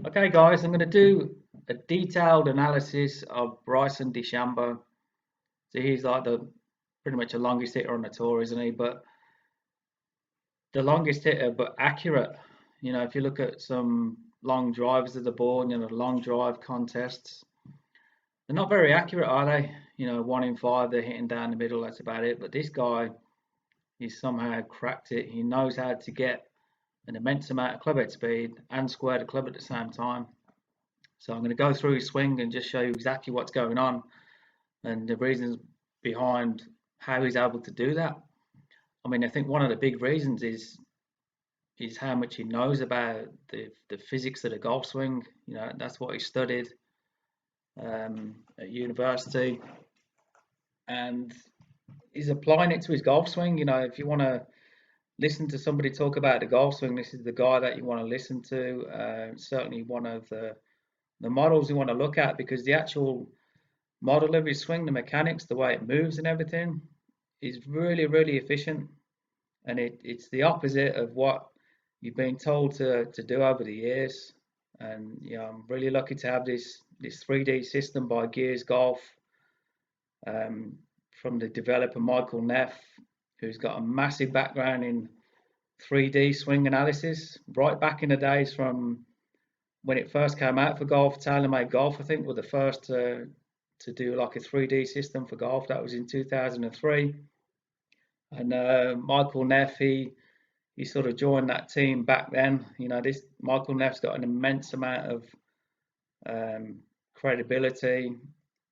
Okay, guys, I'm going to do a detailed analysis of Bryson DeChambeau. So he's like the pretty much the longest hitter on the tour, isn't he? But the longest hitter, but accurate. You know, if you look at some long drives of the ball, long drive contests, they're not very accurate, are they? You know, 1 in 5 they're hitting down the middle. That's about it. But this guy, he's somehow cracked it. He knows how to get an immense amount of club head speed and square the club at the same time. So I'm going to go through his swing and just show you exactly what's going on and the reasons behind how he's able to do that. I mean, I think one of the big reasons is how much he knows about the physics of the golf swing. You know, that's what he studied at university, and he's applying it to his golf swing. You know, if you want to listen to somebody talk about the golf swing, this is the guy that you want to listen to. Certainly one of the models you want to look at because the actual model of his swing, the mechanics, the way it moves and everything, is really, really efficient. And it's the opposite of what you've been told to do over the years. And you know, I'm really lucky to have this 3D system by Gears Golf um, from the developer Michael Neff, who's got a massive background in 3D swing analysis, right back in the days from when it first came out for golf. TaylorMade Golf, I think, were the first to do like a 3D system for golf. That was in 2003. And Michael Neff, he sort of joined that team back then. You know, this Michael Neff's got an immense amount of credibility,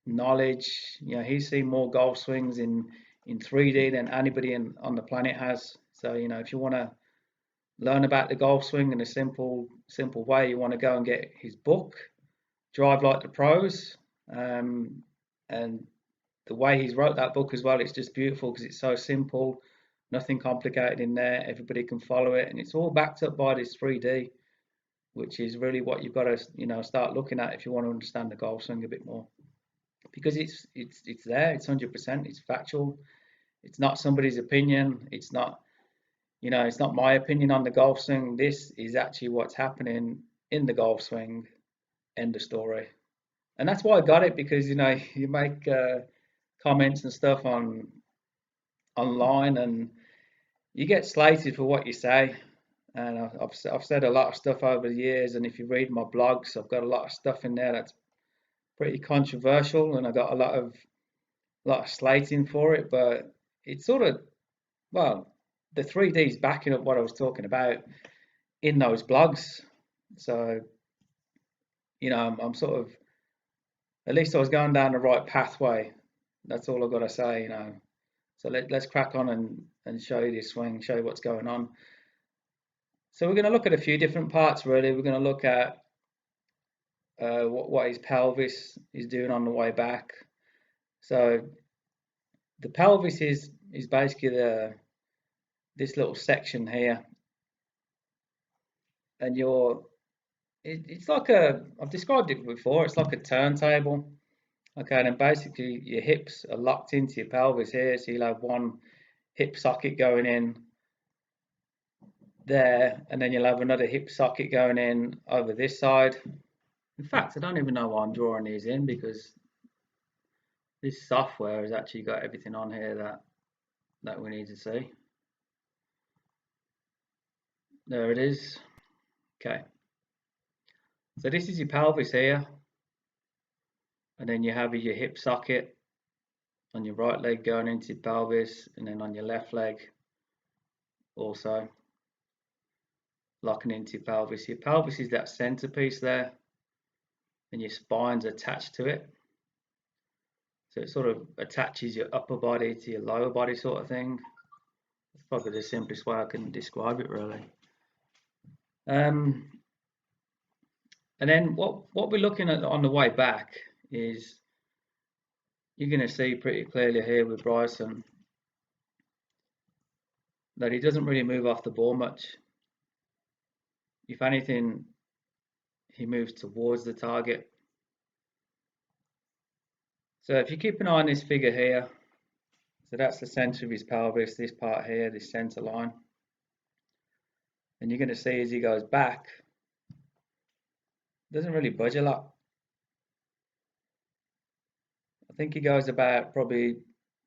knowledge. You know, he's seen more golf swings in 3D than anybody on the planet has. So, you know, if you want to learn about the golf swing in a simple way, you want to go and get his book, Drive Like the Pros. And the way he's wrote that book as well, it's just beautiful because it's so simple, nothing complicated in there. Everybody can follow it, and it's all backed up by this 3D, which is really what you've got to start looking at if you want to understand the golf swing a bit more. Because it's there, it's 100%, it's factual. It's not somebody's opinion. It's not it's not my opinion on the golf swing. This is actually what's happening in the golf swing. End of story. And that's why I got it because you make comments and stuff online and you get slated for what you say. And I've said a lot of stuff over the years. And if you read my blogs, I've got a lot of stuff in there that's pretty controversial, and I got a lot of slating for it. But it's sort of well, the 3D is backing up what I was talking about in those blogs. So I'm sort of at least I was going down the right pathway. That's all I've got to say. So let's crack on and show you this swing, show you what's going on. So we're going to look at a few different parts really. We're going to look at what his pelvis is doing on the way back. So the pelvis is basically this little section here, and it's like I've described it before. It's like a turntable. Okay, and then basically your hips are locked into your pelvis here, so you'll have one hip socket going in there, and then you'll have another hip socket going in over this side. In fact, I don't even know why I'm drawing these in because this software has actually got everything on here that we need to see. There it is. Okay, so this is your pelvis here, and then you have your hip socket on your right leg going into your pelvis, and then on your left leg also locking into your pelvis. Your pelvis is that centerpiece there, and your spine's attached to it. So it sort of attaches your upper body to your lower body sort of thing. That's probably the simplest way I can describe it really. And then what we're looking at on the way back is you're going to see pretty clearly here with Bryson that he doesn't really move off the ball much. If anything, he moves towards the target. So if you keep an eye on this figure here, so that's the center of his pelvis, this part here, this center line. And you're going to see as he goes back, doesn't really budge a lot. I think he goes about probably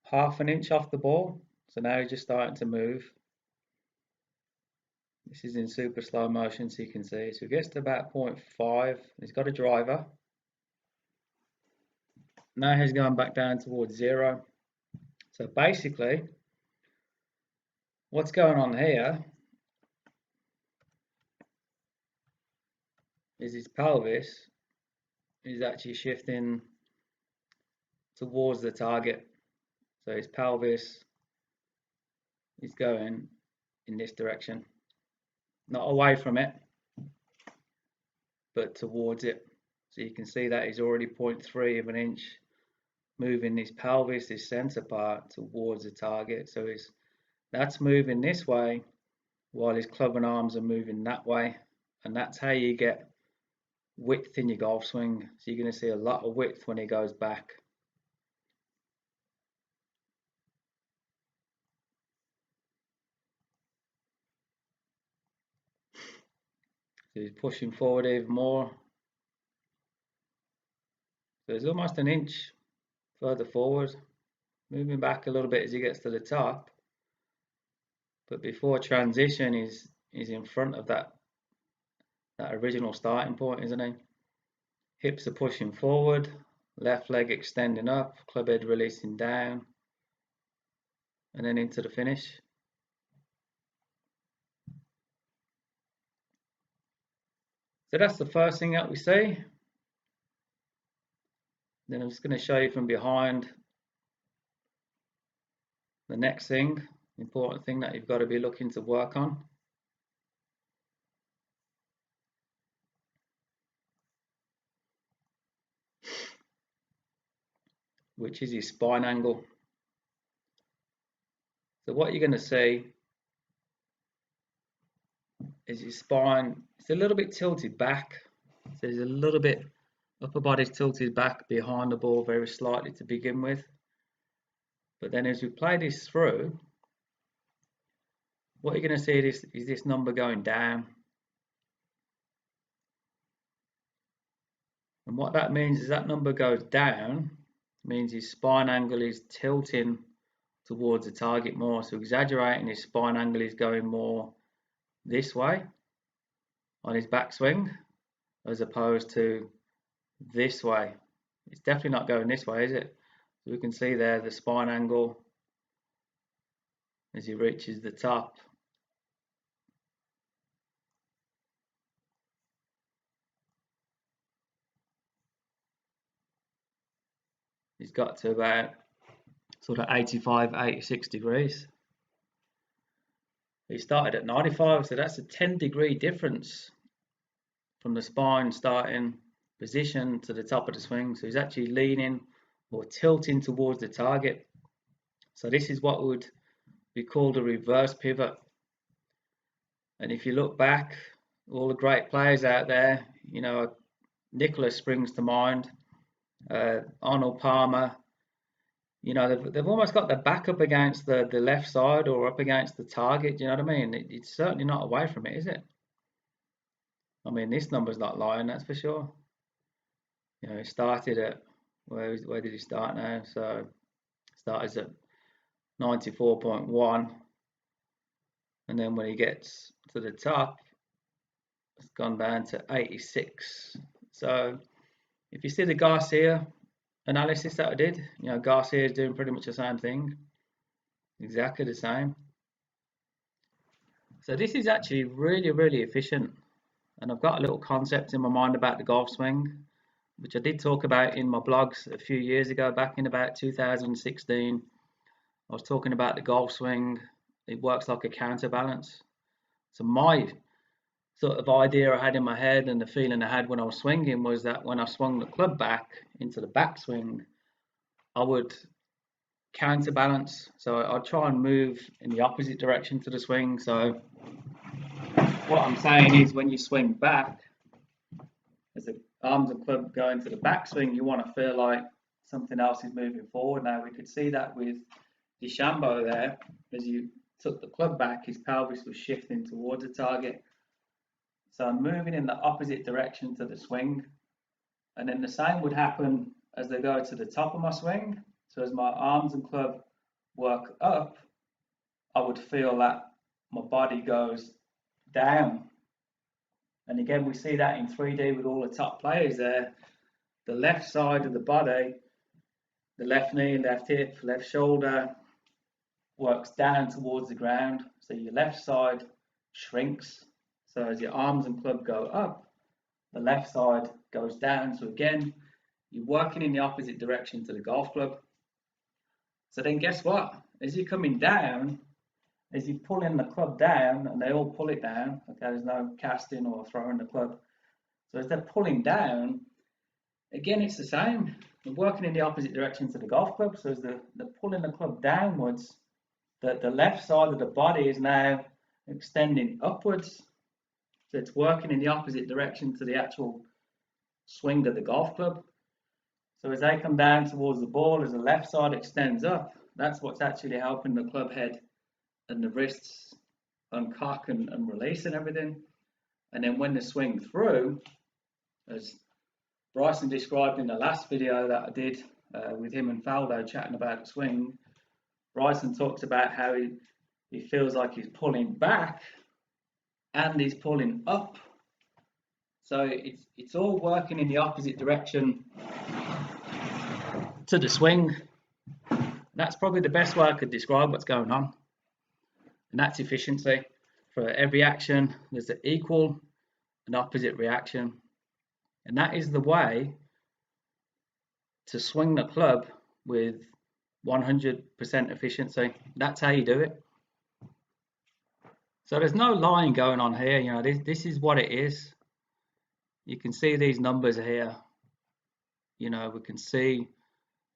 half an inch off the ball. So now he's just starting to move. This is in super slow motion, so you can see. So he gets to about 0.5. He's got a driver. Now he's going back down towards 0. So basically, what's going on here is his pelvis is actually shifting towards the target. So his pelvis is going in this direction, not away from it, but towards it. So you can see that he's already 0.3 of an inch moving his pelvis, his center part, towards the target. So that's moving this way while his club and arms are moving that way. And that's how you get width in your golf swing. So you're going to see a lot of width when he goes back. So he's pushing forward even more. So there's almost an inch further forward, moving back a little bit as he gets to the top. But before transition, he's in front of that original starting point, isn't he? Hips are pushing forward, left leg extending up, club head releasing down, and then into the finish. So that's the first thing that we see. Then I'm just going to show you from behind the next thing, important thing that you've got to be looking to work on. Which is his spine angle. So what you're going to see is his spine, it's a little bit tilted back. So there's a little bit, upper body's tilted back behind the ball very slightly to begin with. But then as we play this through, what you're going to see is this number going down. And what that means is that number goes down, means his spine angle is tilting towards the target more. So exaggerating, his spine angle is going more this way on his backswing as opposed to this way. It's definitely not going this way, is it? So we can see there the spine angle as he reaches the top. He's got to about sort of 85, 86 degrees. He started at 95, so that's a 10-degree difference from the spine starting position to the top of the swing. So he's actually leaning or tilting towards the target. So this is what would be called a reverse pivot. And if you look back, all the great players out there, you know, Nicholas springs to mind, Arnold Palmer, you know, they've almost got their back up against the left side or up against the target. Do you know what I mean? It's certainly not away from it, is it? I mean, this number's not lying, that's for sure. You know, it started at, where did he start now? So started at 94.1, and then when he gets to the top, it's gone down to 86. So if you see the Garcia analysis that I did, you know, Garcia is doing pretty much the same thing, exactly the same. So this is actually really, really efficient. And I've got a little concept in my mind about the golf swing, which I did talk about in my blogs a few years ago, back in about 2016. I was talking about the golf swing. It works like a counterbalance. So my sort of idea I had in my head and the feeling I had when I was swinging was that when I swung the club back into the backswing, I would counterbalance. So I'd try and move in the opposite direction to the swing. So what I'm saying is when you swing back, as the arms and club go into the backswing, you want to feel like something else is moving forward. Now we could see that with DeChambeau there, as you took the club back, his pelvis was shifting towards the target. So I'm moving in the opposite direction to the swing. And then the same would happen as they go to the top of my swing. So as my arms and club work up, I would feel that my body goes down. And again, we see that in 3D with all the top players there. The left side of the body, the left knee, left hip, left shoulder works down towards the ground. So your left side shrinks. So as your arms and club go up, the left side goes down. So again, you're working in the opposite direction to the golf club. So then guess what? As you're coming down, as you're pulling the club down, and they all pull it down, okay, there's no casting or throwing the club. So as they're pulling down, again, it's the same. They're working in the opposite direction to the golf club. So as they're pulling the club downwards, the left side of the body is now extending upwards. So it's working in the opposite direction to the actual swing of the golf club. So as they come down towards the ball, as the left side extends up, that's what's actually helping the club head and the wrists uncock and release and everything. And then when they swing through, as Bryson described in the last video that I did with him and Faldo chatting about the swing, Bryson talks about how he feels like he's pulling back and he's pulling up. So it's all working in the opposite direction to the swing. That's probably the best way I could describe what's going on. And that's efficiency. For every action, there's an equal and opposite reaction. And that is the way to swing the club with 100% efficiency. That's how you do it. So there's no lying going on here. You know, this is what it is. You can see these numbers here. You know, we can see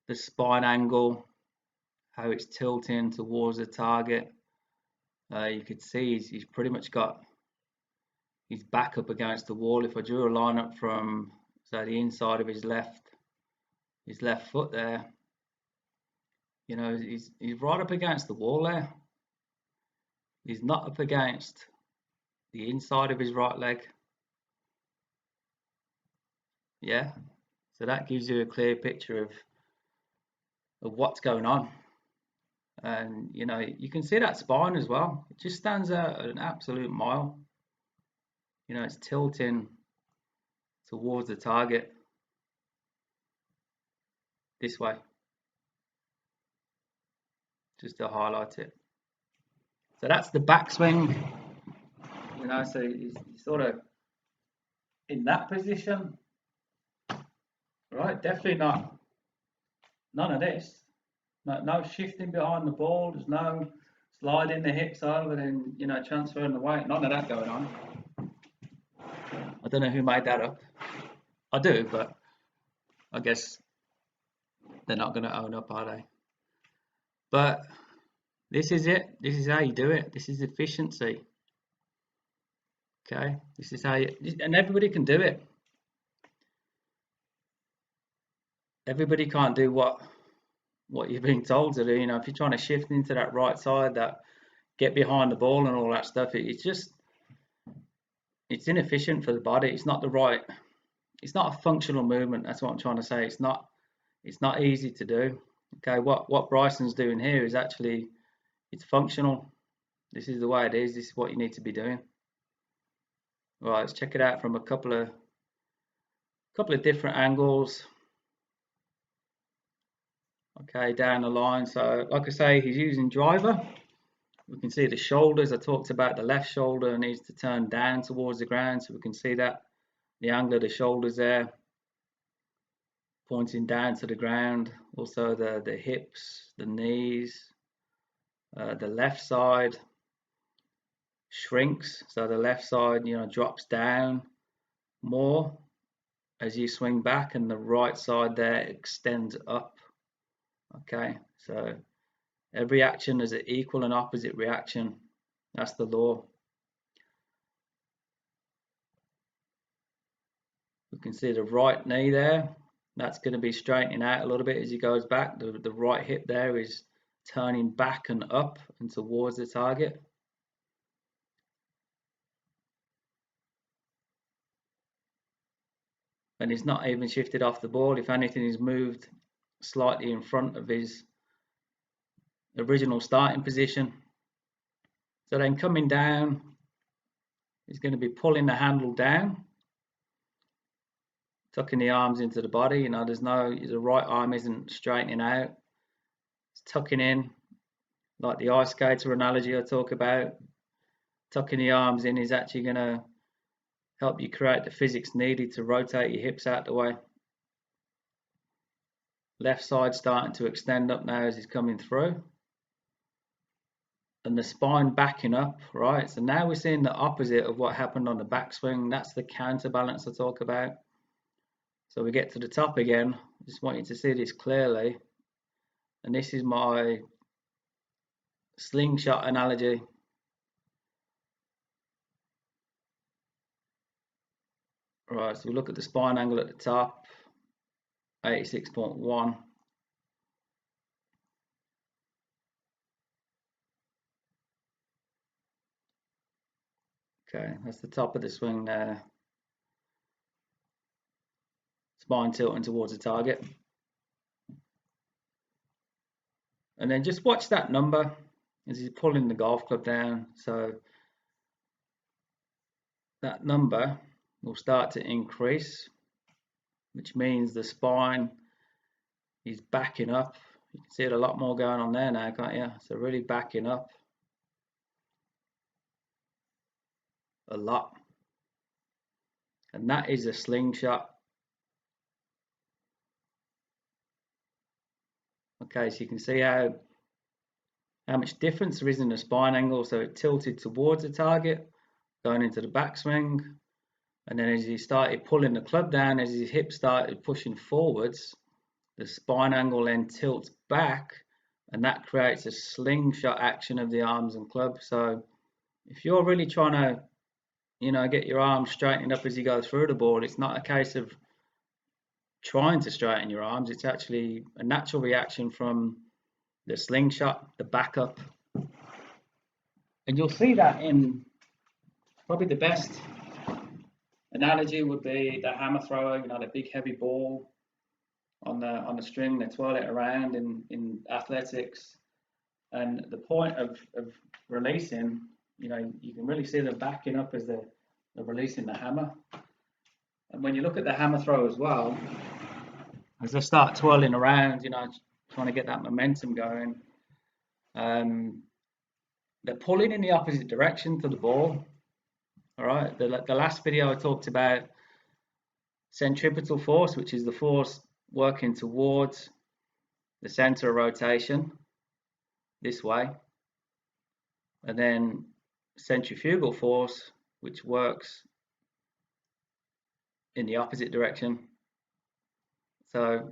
the spine angle, how it's tilting towards the target. You could see he's pretty much got his back up against the wall. If I drew a line up from, say, the inside of his left foot there, you know, he's right up against the wall there. He's not up against the inside of his right leg. Yeah, so that gives you a clear picture of what's going on. And you know, you can see that spine as well. It just stands out at an absolute mile. You know, it's tilting towards the target this way, just to highlight it. So that's the backswing. You know, so he's sort of in that position, right? Definitely not. None of this. No shifting behind the ball. There's no sliding the hips over and, you know, transferring the weight. None of that going on. I don't know who made that up. I do, but I guess they're not going to own up, are they? But this is it. This is how you do it. This is efficiency. Okay, this is how you, and everybody can do it. Everybody can't do what you're being told to do. You know, if you're trying to shift into that right side, that get behind the ball and all that stuff, it's inefficient for the body. It's not the right. It's not a functional movement. That's what I'm trying to say. It's not easy to do. Okay, what Bryson's doing here is actually, it's functional. This is the way it is. This is what you need to be doing. All right, let's check it out from a couple of different angles. Okay, down the line. So like I say, he's using driver. We can see the shoulders. I talked about the left shoulder needs to turn down towards the ground, so we can see that the angle of the shoulders there pointing down to the ground. Also the hips, the knees, the left side shrinks, so the left side, you know, drops down more as you swing back, and the right side there extends up. Okay, so every action is an equal and opposite reaction. That's the law. We can see the right knee there. That's going to be straightening out a little bit as he goes back. The right hip there is turning back and up and towards the target. and he's not even shifted off the ball. If anything, he's moved slightly in front of his original starting position. So then coming down, he's going to be pulling the handle down, tucking the arms into the body. The right arm isn't straightening out. It's tucking in, like the ice skater analogy I talk about. Tucking the arms in is actually going to help you create the physics needed to rotate your hips out the way. Left side starting to extend up now as he's coming through. And the spine backing up, right? So now we're seeing the opposite of what happened on the backswing. That's the counterbalance I talk about. So we get to the top again. I just want you to see this clearly. And this is my slingshot analogy. Right, so we look at the spine angle at the top, 86.1. Okay, that's the top of the swing there. Spine tilting towards the target. And then just watch that number as he's pulling the golf club down. So that number will start to increase, which means the spine is backing up. You can see it a lot more going on there now, can't you? So really backing up a lot. And that is a slingshot. Okay, so you can see how much difference there is in the spine angle. So it tilted towards the target, going into the backswing. And then as he started pulling the club down, as his hips started pushing forwards, the spine angle then tilts back, and that creates a slingshot action of the arms and club. So if you're really trying to, get your arms straightened up as you go through the ball, it's not a case of trying to straighten your arms. It's actually a natural reaction from the slingshot, the backup. And you'll see that in probably the best analogy would be the hammer thrower, the big heavy ball on the string. They twirl it around in athletics. And the point of releasing, you can really see them backing up as they're releasing the hammer. And when you look at the hammer throw as well, as they start twirling around, trying to get that momentum going, they're pulling in the opposite direction to the ball. All right. The last video I talked about centripetal force, which is the force working towards the center of rotation this way, and then centrifugal force, which works in the opposite direction. So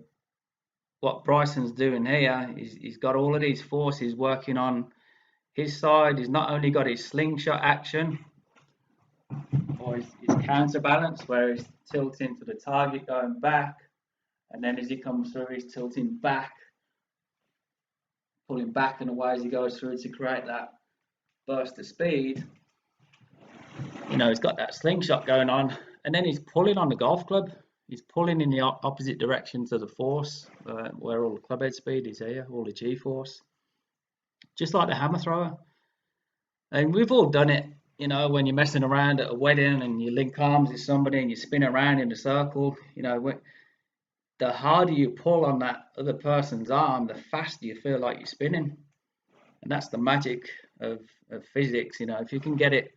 what Bryson's doing here is he's got all of these forces working on his side. He's not only got his slingshot action or his counterbalance, where he's tilting to the target going back, and then as he comes through, he's tilting back, pulling back and away as he goes through to create that burst of speed. He's got that slingshot going on, and then he's pulling on the golf club. He's pulling in the opposite direction to the force, where all the club head speed is here, all the G-force, just like the hammer thrower. And we've all done it, when you're messing around at a wedding and you link arms with somebody and you spin around in a circle. The harder you pull on that other person's arm, the faster you feel like you're spinning. And that's the magic of physics. If you can get it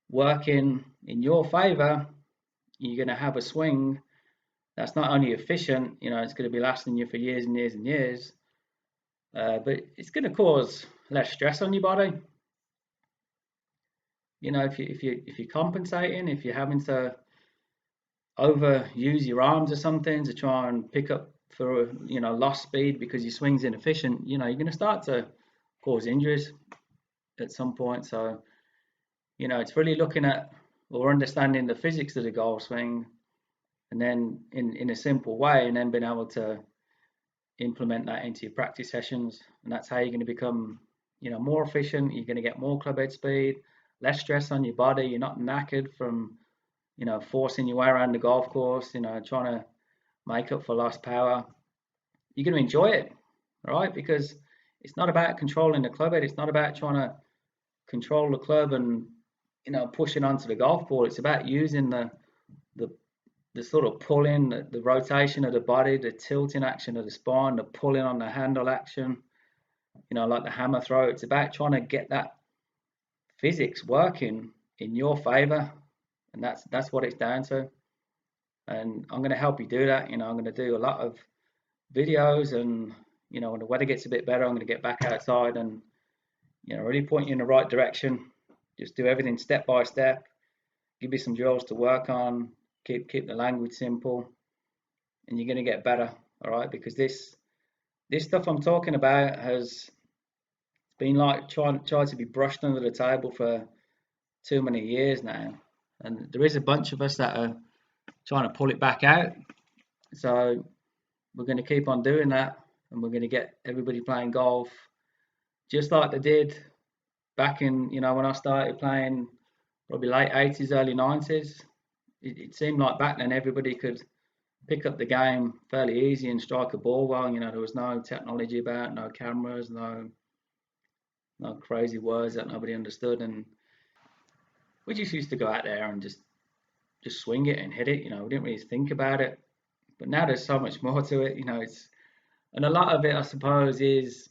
working in your favor, you're going to have a swing that's not only efficient, it's going to be lasting you for years and years and years, but it's going to cause less stress on your body. If you're compensating, if you're having to overuse your arms or something to try and pick up for lost speed because your swing's inefficient, you're going to start to cause injuries at some point. So it's really looking at or understanding the physics of the golf swing, and then in a simple way, and then being able to implement that into your practice sessions. And that's how you're going to become more efficient. You're going to get more club head speed, less stress on your body. You're not knackered from you know, forcing your way around the golf course, you know, trying to make up for lost power, you're going to enjoy it, right? Because it's not about controlling the club head. It's not about trying to control the club and, you know, pushing onto the golf ball. It's about using the, the sort of pulling, the rotation of the body, the tilting action of the spine, the pulling on the handle action, you know, like the hammer throw. It's about trying to get that physics working in your favor, and that's what it's down to. And I'm going to help you do that. You know, I'm going to do a lot of videos, and you know, when the weather gets a bit better, I'm going to get back outside and, you know, really point you in the right direction. Just do everything step by step. Give you some drills to work on. Keep the language simple, and you're going to get better. All right, because this stuff I'm talking about has been like trying to be brushed under the table for too many years now, and there is a bunch of us that are trying to pull it back out. So we're going to keep on doing that, and we're going to get everybody playing golf just like they did back in, you know, when I started playing, probably late 80s, early 90s. It seemed like back then everybody could pick up the game fairly easy and strike a ball well. You know, there was no technology about, no cameras, no crazy words that nobody understood, and we just used to go out there and just swing it and hit it. You know, we didn't really think about it. But now there's so much more to it. You know, and a lot of it, I suppose, is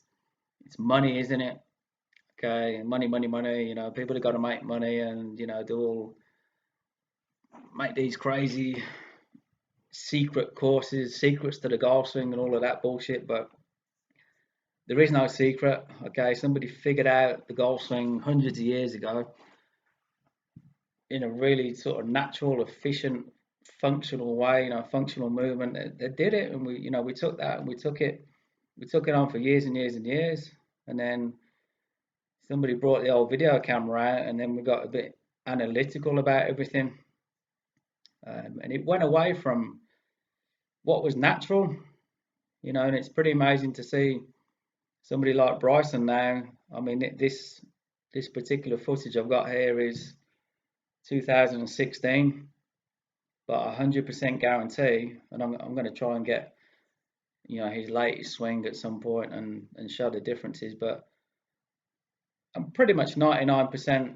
it's money, isn't it? Okay, money, money, money. You know, people have got to make money, and you know, they all make these crazy secret courses, secrets to the golf swing, and all of that bullshit. But there is no secret. Okay, somebody figured out the golf swing hundreds of years ago in a really sort of natural, efficient, functional way. You know, functional movement. They did it, and we, you know, we took that and we took it on for years and years and years, and then somebody brought the old video camera out, and then we got a bit analytical about everything, and it went away from what was natural, you know. And it's pretty amazing to see somebody like Bryson now. I mean, this particular footage I've got here is 2016, but 100% guarantee, and I'm going to try and get, you know, his latest swing at some point and show the differences. But I'm pretty much 99%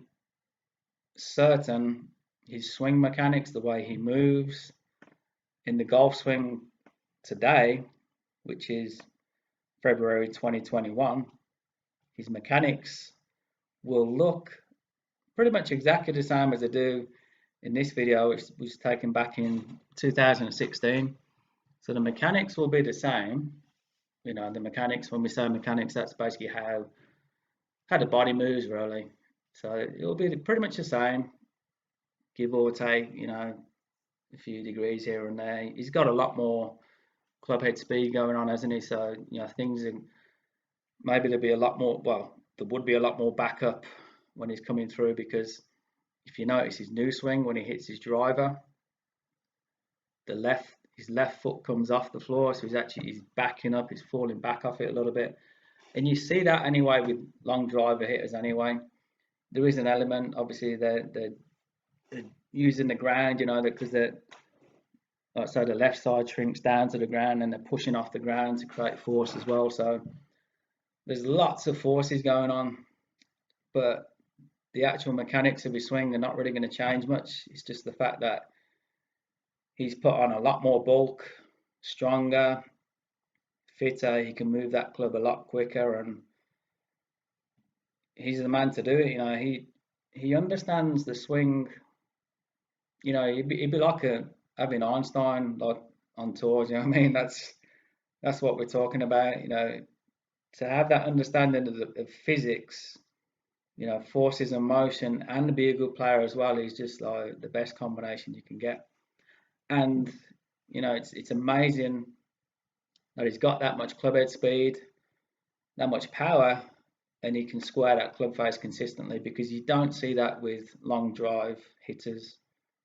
certain his swing mechanics, the way he moves in the golf swing today, which is February 2021, his mechanics will look pretty much exactly the same as they do in this video, which was taken back in 2016. So the mechanics will be the same. You know, the mechanics, when we say mechanics, that's basically how the body moves, really. So it'll be pretty much the same, give or take, you know, a few degrees here and there. He's got a lot more club head speed going on, hasn't he? So, you know, things are, maybe there'll be a lot more, well, there would be a lot more backup when he's coming through, because if you notice his new swing, when he hits his driver, his left foot comes off the floor, so he's backing up, he's falling back off it a little bit. And you see that anyway with long driver hitters anyway. There is an element, obviously, they're using the ground, you know, because they're, like, so the left side shrinks down to the ground and they're pushing off the ground to create force as well. So there's lots of forces going on, but the actual mechanics of his swing are not really going to change much. It's just the fact that he's put on a lot more bulk, stronger, fitter. He can move that club a lot quicker, and he's the man to do it. You know, he understands the swing. You know, he'd be like having Einstein like on tours. You know what I mean? That's what we're talking about. You know, to have that understanding of physics, you know, forces and motion, and to be a good player as well, is just like the best combination you can get. And you know, it's amazing that he's got that much club head speed, that much power, and he can square that club face consistently, because you don't see that with long drive hitters.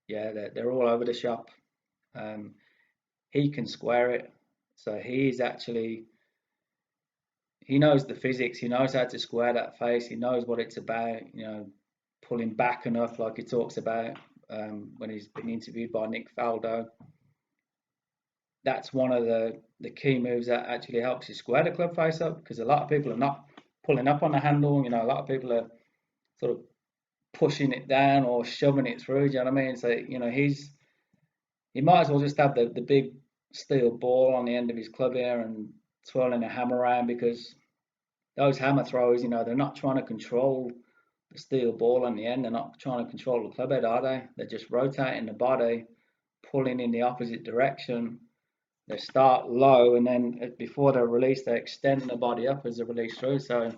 Yeah, they're all over the shop. He can square it, so he knows the physics. He knows how to square that face. He knows what it's about. You know, pulling back enough, like he talks about. when he's been interviewed by Nick Faldo. That's one of the key moves that actually helps you square the club face up, because a lot of people are not pulling up on the handle. You know, a lot of people are sort of pushing it down or shoving it through. Do you know what I mean? So, you know, he might as well just have the big steel ball on the end of his club here and twirling a hammer around, because those hammer throws, you know, they're not trying to control the steel ball on the end. They're not trying to control the club head, are they? They're just rotating the body, pulling in the opposite direction. They start low, and then before they release, they extend the body up as they release through. So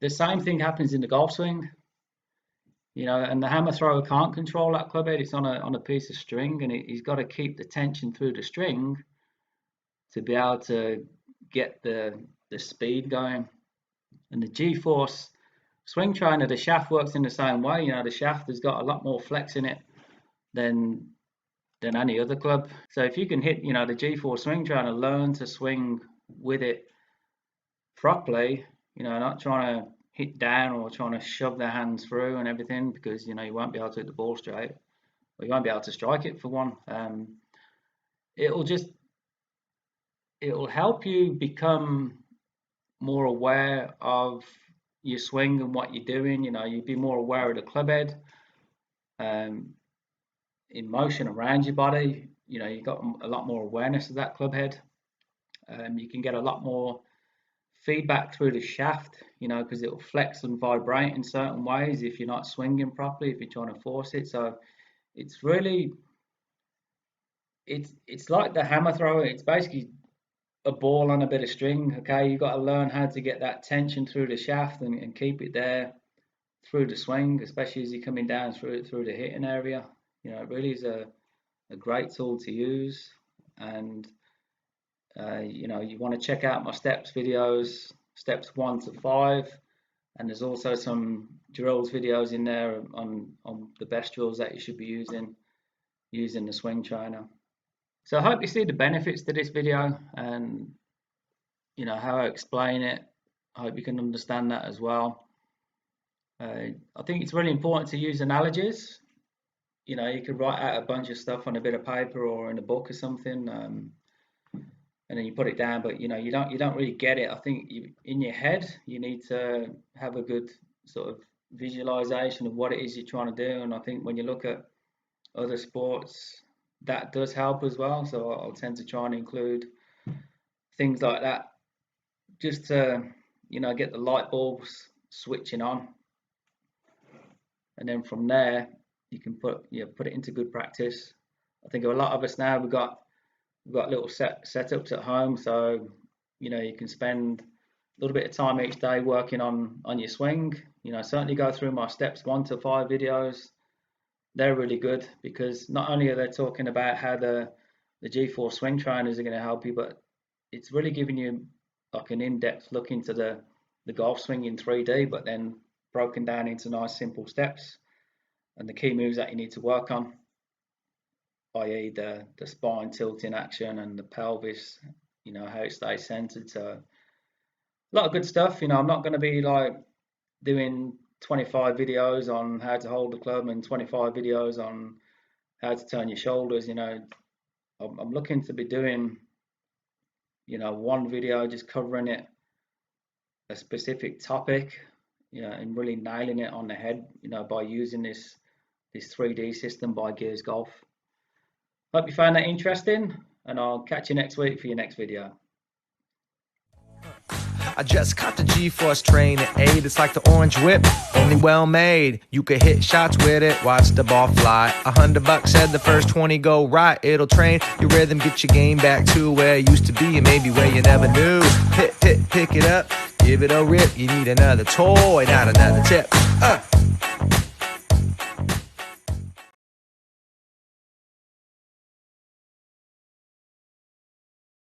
the same thing happens in the golf swing, you know, and the hammer thrower can't control that club head. It's on a piece of string, and he's got to keep the tension through the string to be able to get the speed going. And the GForce swing trainer, the shaft works in the same way. You know, the shaft has got a lot more flex in it than any other club. So if you can hit, you know, the GForce swing trainer, learn to swing with it properly, you know, not trying to hit down or trying to shove their hands through and everything, because, you know, you won't be able to hit the ball straight, or you won't be able to strike it for one. It'll help you become more aware of your swing and what you're doing. You know, you'll be more aware of the club head, in motion around your body. You know, you've got a lot more awareness of that club head. You can get a lot more feedback through the shaft, you know, because it'll flex and vibrate in certain ways if you're not swinging properly, if you're trying to force it. So it's really, it's like the hammer thrower. It's basically a ball on a bit of string. Okay, you've got to learn how to get that tension through the shaft and keep it there through the swing, especially as you're coming down through the hitting area. You know, it really is a great tool to use. And you know, you want to check out my steps videos, steps 1 to 5, and there's also some drills videos in there on the best drills that you should be using the swing trainer. So I hope you see the benefits to this video, and you know how I explain it. I hope you can understand that as well. I think it's really important to use analogies. You know, you could write out a bunch of stuff on a bit of paper or in a book or something, and then you put it down, but you know, you don't really get it. I think in your head you need to have a good sort of visualization of what it is you're trying to do. And I think when you look at other sports, that does help as well. So I'll tend to try and include things like that, just to, you know, get the light bulbs switching on, and then from there you can put it into good practice. I think a lot of us now, we've got little setups at home, so you know, you can spend a little bit of time each day working on your swing. You know, certainly go through my steps 1 to 5 videos. They're really good, because not only are they talking about how the GForce swing trainers are going to help you, but it's really giving you like an in-depth look into the golf swing in 3D, but then broken down into nice simple steps and the key moves that you need to work on, i.e. the spine tilting action and the pelvis, you know, how it stays centered. So a lot of good stuff. You know, I'm not going to be like doing 25 videos on how to hold the club and 25 videos on how to turn your shoulders. You know, I'm looking to be doing, you know, one video just covering it, a specific topic, you know, and really nailing it on the head, you know, by using this 3D system by Gears Golf. Hope you found that interesting, and I'll catch you next week for your next video. I just caught the GForce Trainer 8. It's like the orange whip, only well made. You could hit shots with it, watch the ball fly. $100 said the first 20 go right. It'll train your rhythm, get your game back to where it used to be, and maybe where you never knew. Pick it up, give it a rip. You need another toy, not another tip.